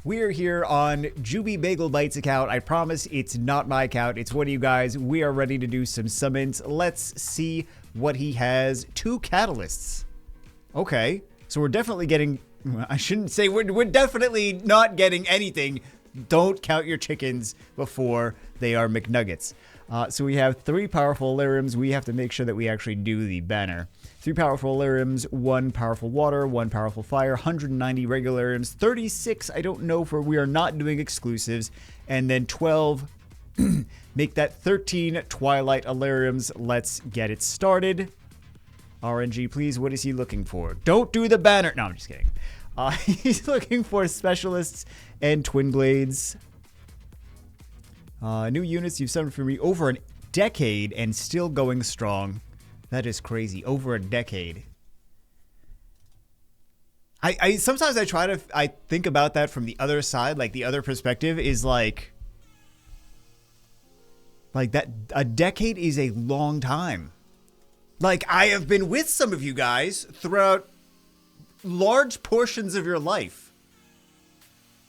We're here on Jubi Bagel Bites account. I promise it's not my account. It's one of you guys. We are ready to do some summons. Let's see what he has. 2 catalysts. Okay. So we're definitely getting... I shouldn't say we're definitely not getting anything. Don't count your chickens before they are McNuggets. So we have 3 powerful Lyriums. We have to make sure that we actually do the banner. 3 powerful Lyriums, 1 powerful water, 1 powerful fire, 190 regular Lyriums, 36, I don't know for we are not doing exclusives, and then 12, make that 13 Twilight Lyriums. Let's get it started. RNG, please, what is he looking for? Don't do the banner. No, I'm just kidding. He's looking for specialists and twin blades. New units you've summoned for me over a decade and still going strong. That is crazy. Over a decade. I sometimes I think about that from the other side, like the other perspective is like that a decade is a long time. Like I have been with some of you guys throughout large portions of your life.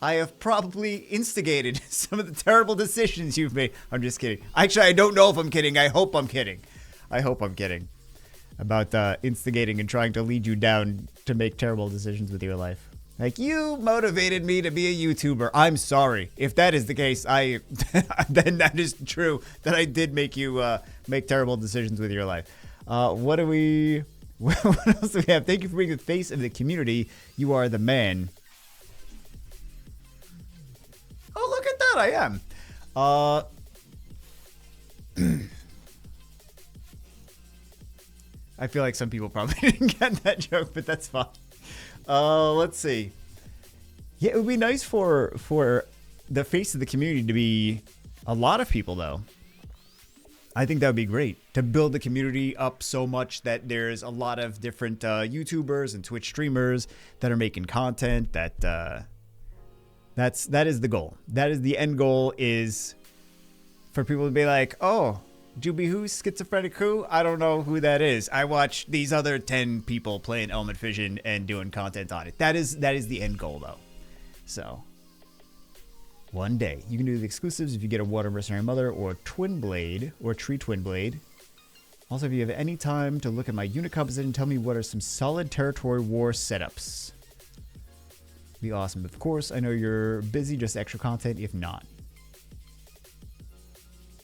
I have probably instigated some of the terrible decisions you've made. I'm just kidding. Actually, I don't know if I'm kidding. I hope I'm kidding. I hope I'm kidding about instigating and trying to lead you down to make terrible decisions with your life. Like, you motivated me to be a YouTuber. I'm sorry. If that is the case, then that is true that I did make you make terrible decisions with your life. What else do we have? Thank you for being the face of the community. You are the man. Oh, look at that. I am. I feel like some people probably didn't get that joke, but that's fine. Let's see. Yeah, it would be nice for the face of the community to be a lot of people, though. I think that would be great to build the community up so much that there's a lot of different YouTubers and Twitch streamers that are making content. That is the goal. That is the end goal, is for people to be like, oh, Jubi who? Schizophrenic who? I don't know who that is. I watch these other 10 people playing Element Fission and doing content on it. That is the end goal, though. So, one day. You can do the exclusives if you get a Water Mercenary Mother or Twin Blade or Tree Twin Blade. Also, if you have any time to look at my unit composition, tell me what are some solid Territory War setups. Be awesome. Of course, I know you're busy, just extra content if not.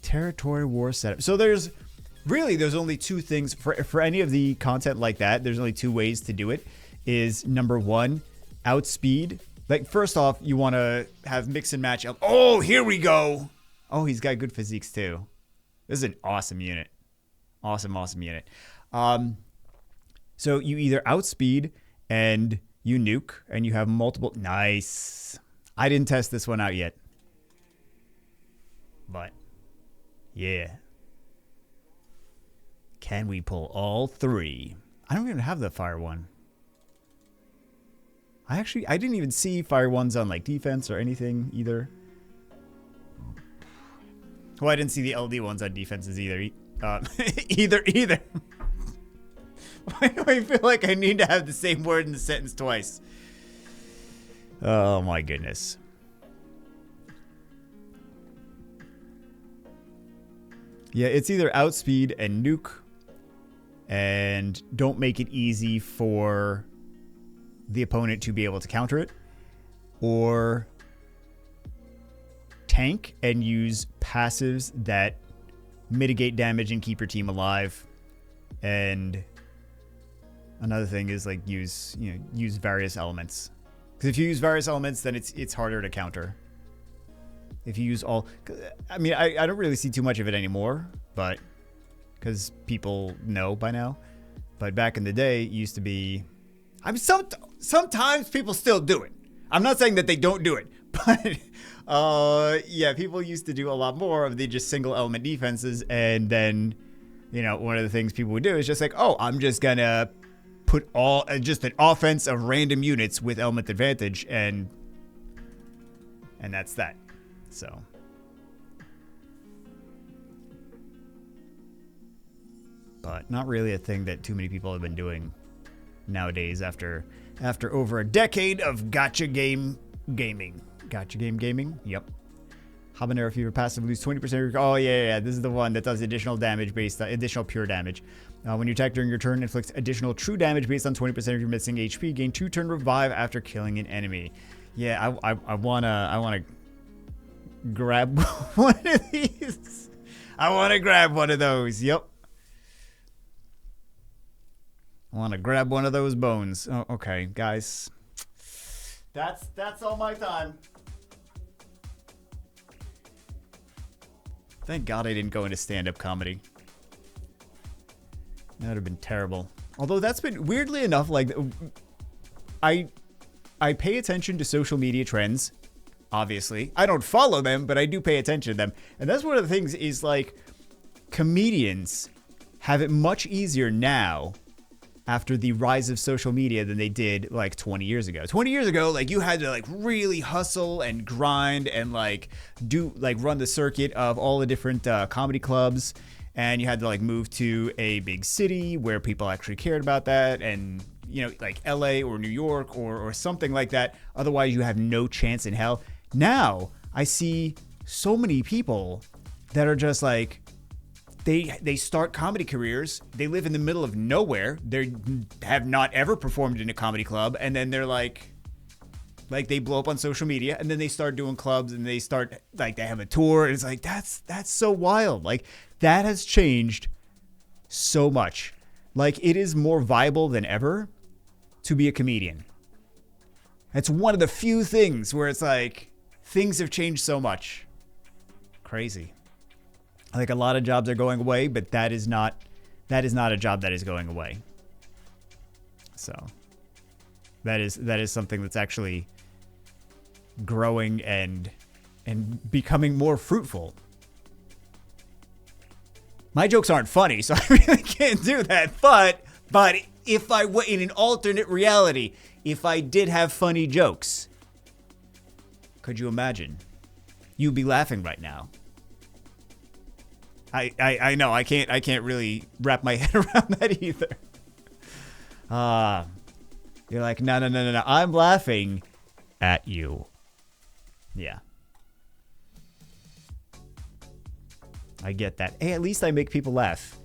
Territory War setup. So there's only 2 things for any of the content like that. There's only 2 ways to do it. Is number 1, outspeed. Like, first off, you want to have mix and match. Oh, here we go. Oh, he's got good physiques too. This is an awesome unit. Awesome unit. So you either outspeed and you nuke and you have multiple. Nice. I didn't test this one out yet. But yeah. Can we pull all 3? I don't even have the fire one. I didn't even see fire ones on like defense or anything either. Well, I didn't see the LD ones on defenses either. Either. Why do I feel like I need to have the same word in the sentence twice? Oh my goodness. Yeah, it's either outspeed and nuke, and don't make it easy for the opponent to be able to counter it, or tank and use passives that mitigate damage and keep your team alive. And another thing is like use various elements, because if you use various elements, then it's harder to counter. If you use all, I mean, I don't really see too much of it anymore, but because people know by now. But back in the day, it used to be. I mean, sometimes people still do it. I'm not saying that they don't do it, but yeah, people used to do a lot more of the just single element defenses, and then, one of the things people would do is just like, oh, I'm just gonna put just an offense of random units with element advantage, and that's that. So. But not really a thing that too many people have been doing nowadays after over a decade of gacha gaming. Gotcha. Gaming. Yep. Habanero Fever passive lose 20%. Oh, yeah. This is the one that does additional damage based on additional pure damage. When you attack during your turn, inflicts additional true damage based on 20% of your missing HP. Gain 2 turn revive after killing an enemy. Yeah, I wanna grab one of these. I wanna grab one of those. Yep. I wanna grab one of those bones. Oh, okay, guys. That's all my time. Thank God I didn't go into stand-up comedy. That would have been terrible. Although that's been, weirdly enough, like, I pay attention to social media trends, obviously. I don't follow them, but I do pay attention to them. And that's one of the things is, like, comedians have it much easier now after the rise of social media than they did, like, 20 years ago. 20 years ago, like, you had to, like, really hustle and grind and, like, run the circuit of all the different comedy clubs. And you had to, like, move to a big city where people actually cared about that. And, you know, like LA or New York or something like that. Otherwise, you have no chance in hell. Now, I see so many people that are just like, they start comedy careers. They live in the middle of nowhere. They have not ever performed in a comedy club. And then they're like they blow up on social media, and then they start doing clubs, and they start, like, they have a tour. And it's like, that's so wild. Like, that has changed so much. Like, it is more viable than ever to be a comedian. It's one of the few things where it's like, things have changed so much. Crazy. Like, a lot of jobs are going away, but that is not a job that is going away. So that is something that's actually growing and becoming more fruitful. My jokes aren't funny, so I really can't do that. But if I were in an alternate reality, if I did have funny jokes, could you imagine? You'd be laughing right now. I know I can't really wrap my head around that either. You're like, no. I'm laughing at you. Yeah. I get that. Hey, at least I make people laugh.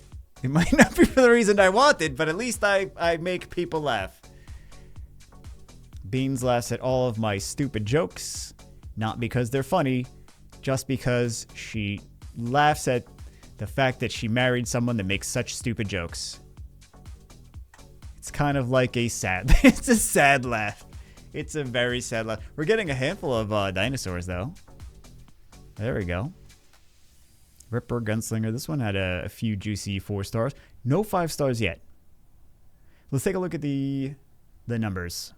It might not be for the reason I wanted, but at least I make people laugh. Beans laughs at all of my stupid jokes. Not because they're funny, just because she laughs at the fact that she married someone that makes such stupid jokes. It's kind of like it's a sad laugh. It's a very sad laugh. We're getting a handful of dinosaurs, though. There we go. Ripper, Gunslinger. This one had a few juicy 4 stars. No 5 stars yet. Let's take a look at the numbers.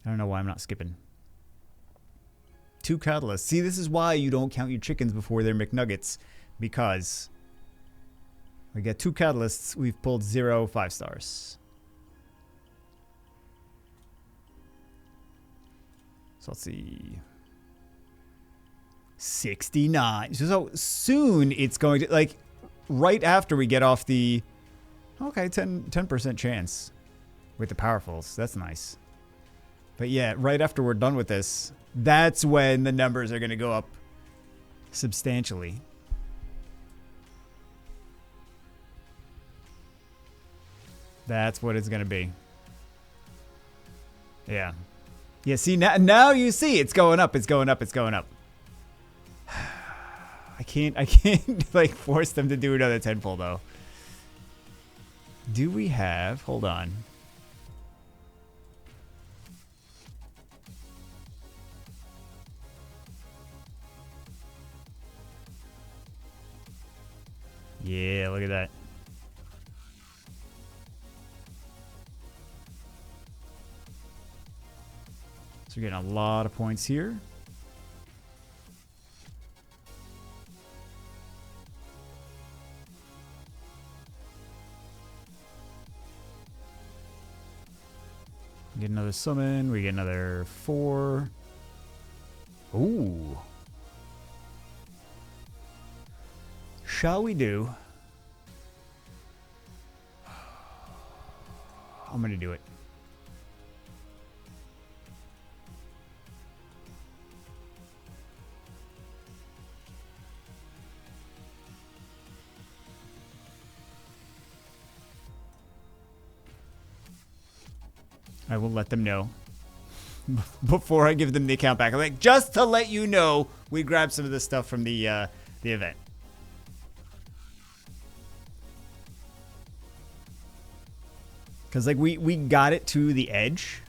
I don't know why I'm not skipping. 2 catalysts. See, this is why you don't count your chickens before they're McNuggets. Because we get 2 catalysts. We've pulled 0 5 stars. So let's see. 69. So soon it's going to, like, right after we get off the, okay, 10% chance with the powerfuls. That's nice. But yeah, right after we're done with this, that's when the numbers are going to go up substantially. That's what it's going to be. Yeah. Yeah, see, now you see it's going up, it's going up, it's going up. I can't like force them to do another 10-pull though. Do we have, hold on. Yeah, look at that. So we're getting a lot of points here. Get another summon. We get another 4. Ooh. Shall we do? I'm going to do it. I will let them know before I give them the account back. I'm like, just to let you know, we grabbed some of this stuff from the event. Because, like, we got it to the edge.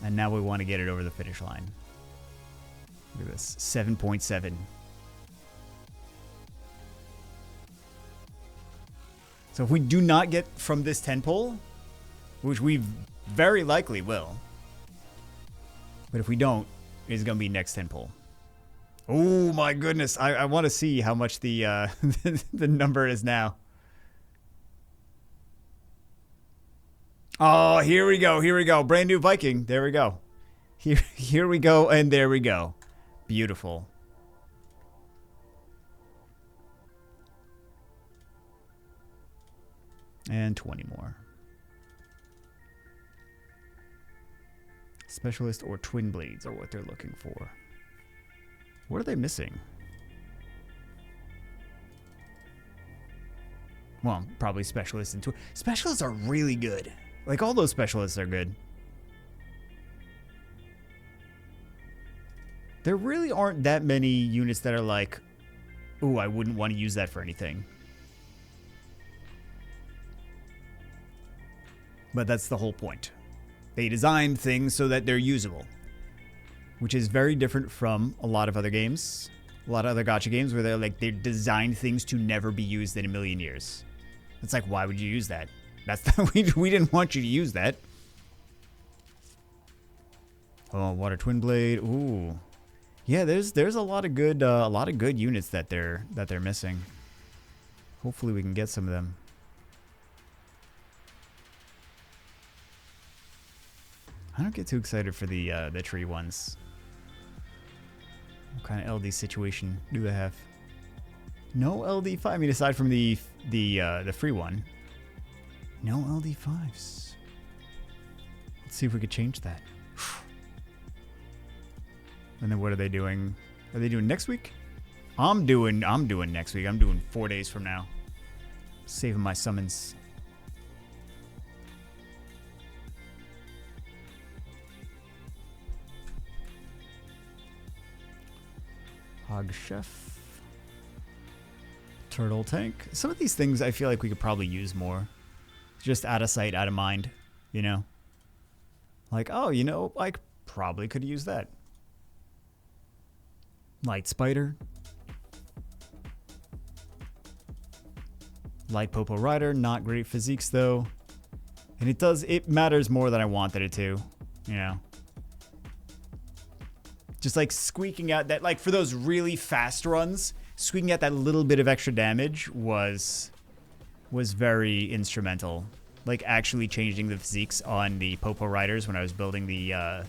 And now we want to get it over the finish line. Look at this. 7.7. So if we do not get from this 10 pole, which we very likely will, but if we don't, it's going to be next 10 pole. Oh my goodness. I want to see how much the the number is now. Oh, here we go. Here we go. Brand new Vyking. There we go. Here we go, and there we go. Beautiful. And 20 more. Specialist or twin blades are what they're looking for. What are they missing? Well, probably specialists and twin. Specialists are really good. Like, all those specialists are good. There really aren't that many units that are like, ooh, I wouldn't want to use that for anything. But that's the whole point. They designed things so that they're usable, which is very different from a lot of other games, a lot of other gacha games where they designed things to never be used in a million years. It's like, why would you use that? We didn't want you to use that. Oh, water twin blade. Ooh, yeah. There's a lot of good units that they're missing. Hopefully, we can get some of them. I don't get too excited for the tree ones. What kind of LD situation do they have? No LD5. I mean, aside from the free one, no LD5s. Let's see if we could change that. And then what are they doing? Are they doing next week? I'm doing next week. I'm doing 4 days from now. Saving my summons. Hog Chef. Turtle Tank. Some of these things I feel like we could probably use more. Just out of sight, out of mind, you know? Like, oh, you know, I probably could use that. Light Spider. Light Popo Rider. Not great physiques, though. And it matters more than I wanted it to, you know? Just like squeaking out that, like, for those really fast runs, squeaking out that little bit of extra damage was very instrumental. Like, actually changing the physiques on the Popo Riders when I was building the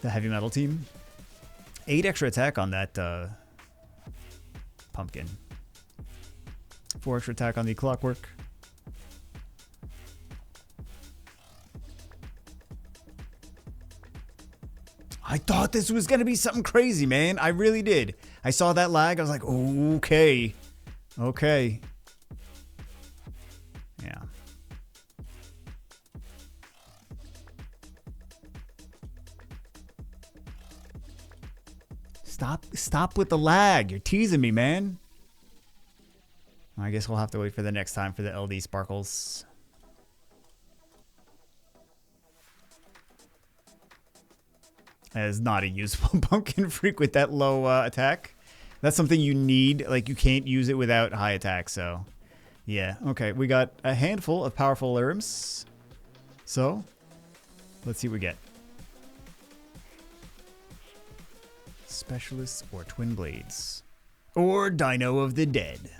heavy metal team. 8 extra attack on that pumpkin. 4 extra attack on the clockwork. I thought this was going to be something crazy, man. I really did. I saw that lag. I was like, okay. Okay. Yeah. Stop with the lag. You're teasing me, man. I guess we'll have to wait for the next time for the LD sparkles. That is not a useful pumpkin freak with that low attack. That's something you need. Like, you can't use it without high attack, so... Yeah, okay. We got a handful of powerful Irms. So, let's see what we get. Specialists or Twin Blades. Or Dino of the Dead.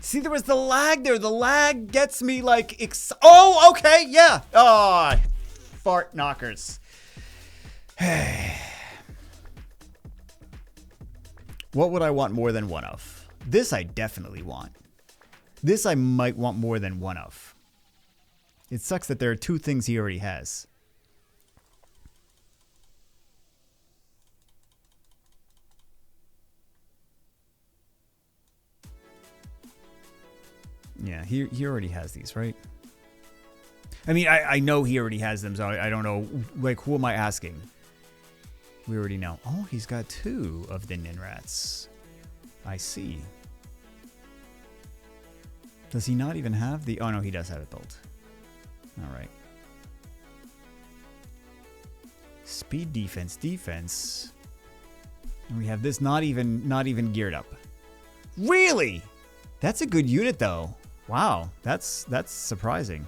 See, there was the lag there. The lag gets me like... oh, okay, yeah. Oh, fart knockers. What would I want more than one of? This I definitely want. This I might want more than one of. It sucks that there are 2 things he already has. Yeah, he already has these, right? I mean, I know he already has them, so I don't know. Like, who am I asking? We already know. Oh, he's got 2 of the Ninrats. I see. Does he not even have the... Oh, no, he does have it built. All right. Speed, defense, defense. And we have this not even geared up. Really? That's a good unit, though. Wow, that's surprising.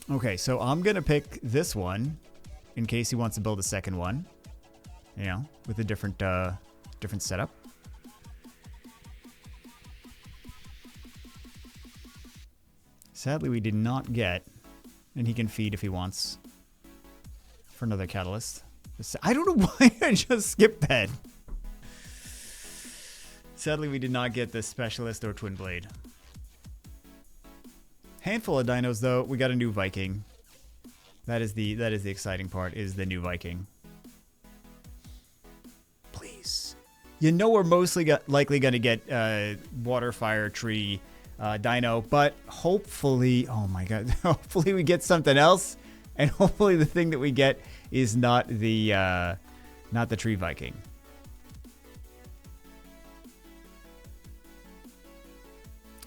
Okay, so I'm gonna pick this one in case he wants to build a second one. You know, with a different setup. Sadly, we did not get, and he can feed if he wants for another catalyst. I don't know why I just skipped that. Sadly, we did not get the specialist or twin blade. Handful of dinos, though. We got a new Vyking. That is the exciting part. Is the new Vyking. Please, you know we're mostly likely gonna get water, fire, tree, dino, but hopefully, oh my god, hopefully we get something else, and hopefully the thing that we get is not the tree Vyking.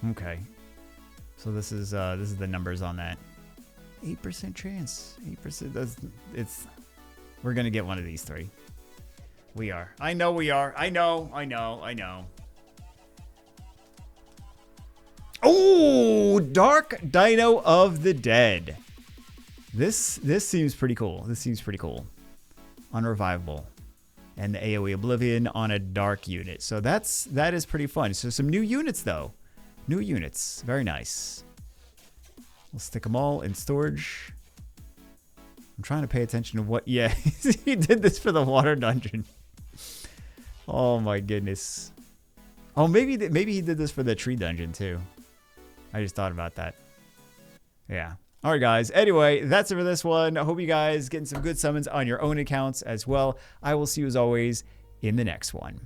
Okay, so this is the numbers on that. 8% chance. 8%. We're gonna get one of these 3. We are. I know we are. I know. Oh, Dark Dino of the Dead. This seems pretty cool. Unrevivable. And the AoE Oblivion on a dark unit. So that is pretty fun. So some new units though. New units. Very nice. We'll stick them all in storage. I'm trying to pay attention to what... Yeah, he did this for the water dungeon. Oh my goodness. Oh, maybe he did this for the tree dungeon too. I just thought about that. Yeah. All right, guys. Anyway, that's it for this one. I hope you guys getting some good summons on your own accounts as well. I will see you as always in the next one.